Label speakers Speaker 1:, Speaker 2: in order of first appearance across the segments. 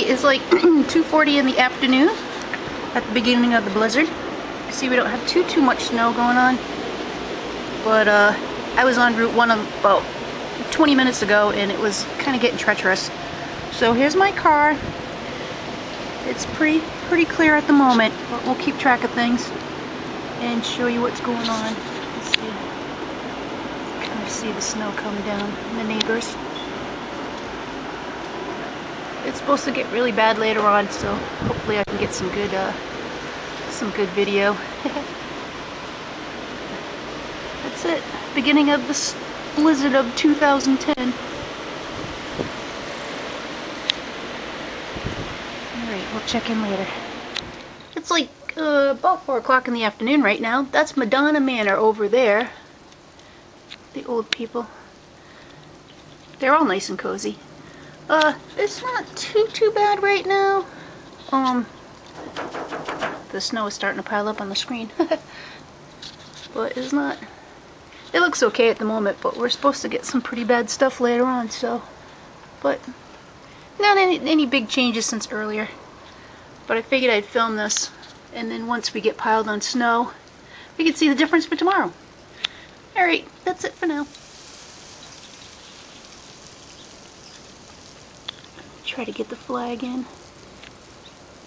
Speaker 1: is like 2:40 in the afternoon at the beginning of the blizzard. See, we don't have too much snow going on, but I was on Route 1 about 20 minutes ago and it was kind of getting treacherous. So here's my car. It's pretty clear at the moment, but we'll keep track of things and show you what's going on. Let's see. Kind of see the snow coming down in the neighbors. It's supposed to get really bad later on, so hopefully I can get some good video. That's it. Beginning of the blizzard of 2010. Alright, we'll check in later. It's like about 4 o'clock in the afternoon right now. That's Madonna Manor over there. The old people. They're all nice and cozy. It's not too bad right now. The snow is starting to pile up on the screen. But it's not... It looks okay at the moment, but we're supposed to get some pretty bad stuff later on, so... But, not any big changes since earlier. But I figured I'd film this, and then once we get piled on snow, we can see the difference for tomorrow. Alright, that's it for now. Try to get the flag in.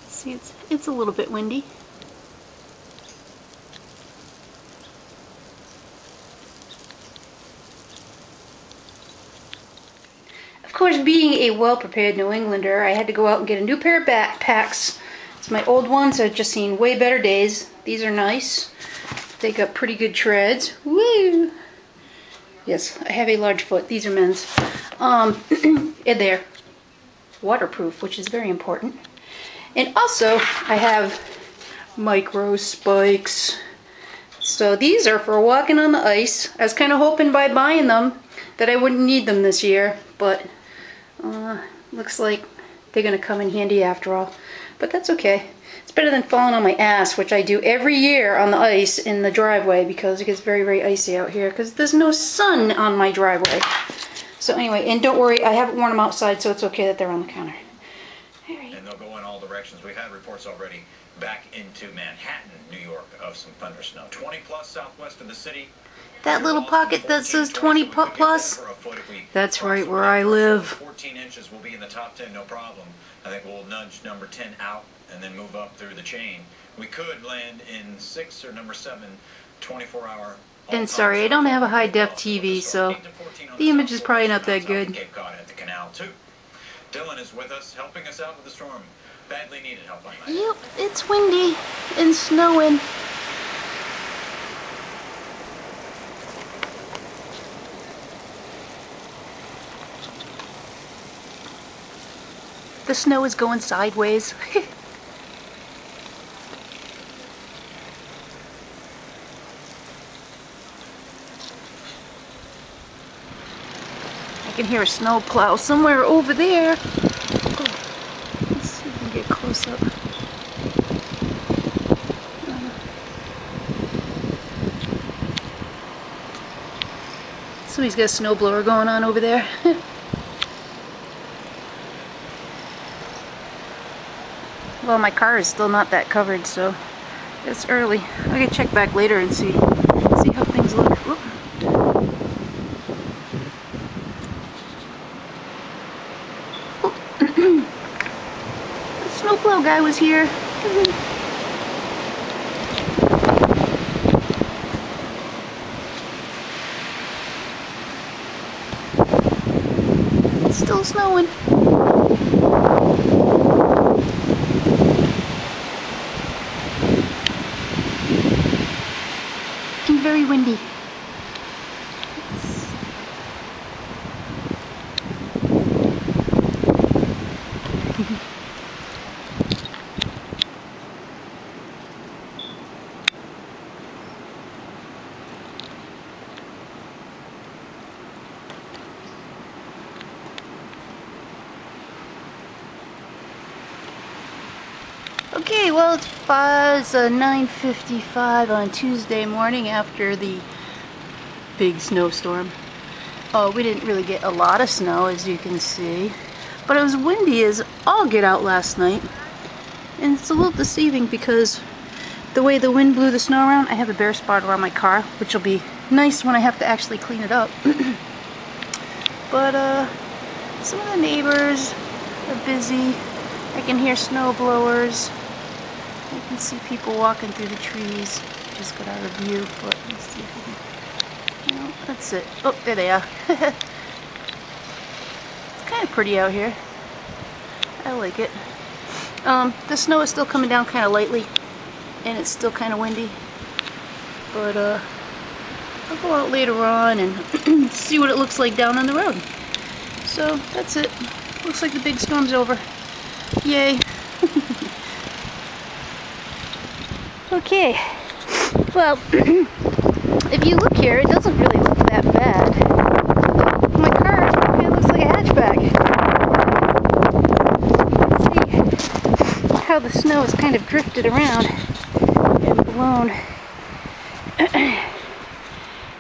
Speaker 1: See, it's a little bit windy. Of course, being a well-prepared New Englander, I had to go out and get a new pair of backpacks. My old ones have just seen way better days. These are nice. They got pretty good treads. Woo! Yes, I have a large foot. These are men's. And they're waterproof, which is very important. And also, I have MICROspikes. So these are for walking on the ice. I was kind of hoping by buying them that I wouldn't need them this year, but looks like they're going to come in handy after all. But that's okay. It's better than falling on my ass, which I do every year on the ice in the driveway because it gets very icy out here because there's no sun on my driveway. So anyway, and don't worry, I haven't worn them outside, so it's okay that they're on the counter. Right.
Speaker 2: And they'll go in all directions. We've had reports already back into Manhattan, New York, of some thunder snow. 20 plus southwest of the city.
Speaker 1: That little pocket that says 20 plus? That's right where I live.
Speaker 2: 14 inches will be in the top 10, no problem. I think we'll nudge number 10 out and then move up through the chain. We could land in 6 or number 7, 24-hour.
Speaker 1: And sorry, I don't have a high-def TV, so the image is probably not that good.
Speaker 2: Cape Cod at the canal too. Dylan is with us, helping us out with the storm. Badly needed help on that.
Speaker 1: Yep, it's windy and snowing. The snow is going sideways. I can hear a snow plow somewhere over there. Oh, let's see if we can get close up. Somebody's got a snowblower going on over there. Well, my car is still not that covered, so it's early. I can check back later and see how things look. Whoop. The snowplow guy was here. It's still snowing. And very windy. Okay, well, it's 9:55 on Tuesday morning after the big snowstorm. Oh, we didn't really get a lot of snow, as you can see, But it was windy as all get out last night. And it's a little deceiving because the way the wind blew the snow around, I have a bare spot around my car, which will be nice when I have to actually clean it up. But some of the neighbors are busy. I can hear snow blowers. I can see people walking through the trees. Just got out of view, but let's see if we can... No, that's it. Oh, there they are. It's kind of pretty out here. I like it. The snow is still coming down kind of lightly, and it's still kind of windy. But I'll go out later on and see what it looks like down on the road. So that's it. Looks like the big storm's over. Yay. Okay. Well, if you look here, it doesn't really look that bad. My car kind of looks like a hatchback. You can see how the snow is kind of drifted around and blown.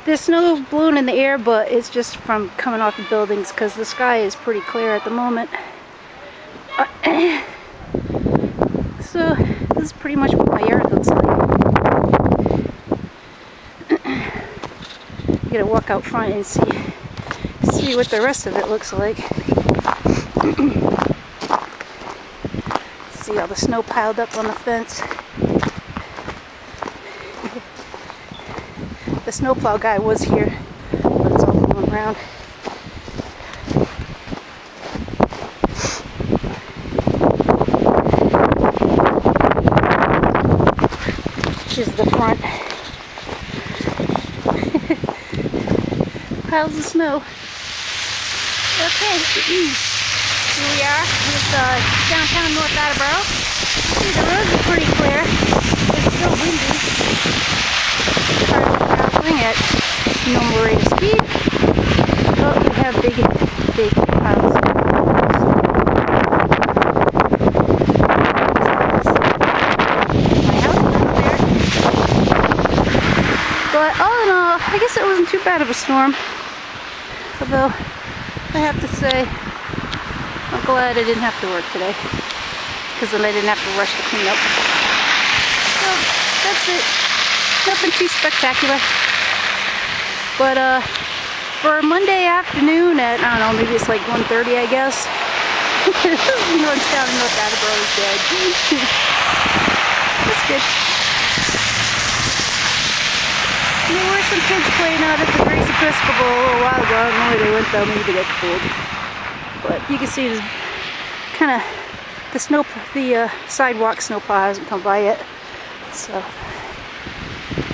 Speaker 1: There's snow blown in the air, but it's just from coming off the buildings because the sky is pretty clear at the moment. So this is pretty much what my yard looks like. You gotta walk out front and see what the rest of it looks like. See all the snow piled up on the fence. The snowplow guy was here, but it's all going around. Here's the front. Piles of snow. Okay, here we are with downtown North Attleboro. See, the roads are pretty clear. It's still windy. Cars are traveling at normal rate of speed. But we have big piles of snow. My house is up there. But all in all, I guess it wasn't too bad of a storm. Although, I have to say, I'm glad I didn't have to work today. Because then I didn't have to rush to clean up. So, that's it. Nothing too spectacular. But, for Monday afternoon at, I don't know, maybe it's like 1:30, I guess. North Attleboro is dead. That's good. There were some kids playing out at the Grace Episcopal a little while ago. I don't know where they went though, maybe they got cold. But you can see there's kind of the sidewalk snowplow hasn't come by yet. So,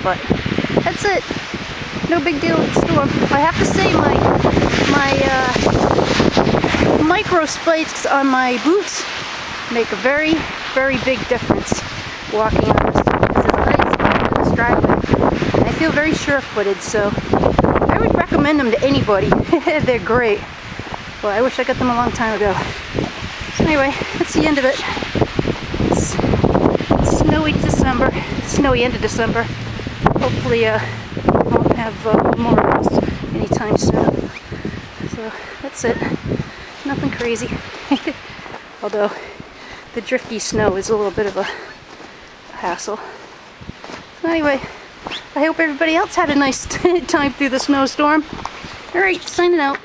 Speaker 1: but that's it. No big deal with the storm. I have to say my MICROspikes on my boots make a very, very big difference walking on this. This is ice in this driveway. I feel very sure-footed, so I would recommend them to anybody. They're great. Well, I wish I got them a long time ago. So anyway, that's the end of it. It's snowy December. Snowy end of December. Hopefully, we won't have more of this anytime soon. So that's it. Nothing crazy. Although the drifty snow is a little bit of a hassle. So anyway, I hope everybody else had a nice time through the snowstorm. Alright, signing out.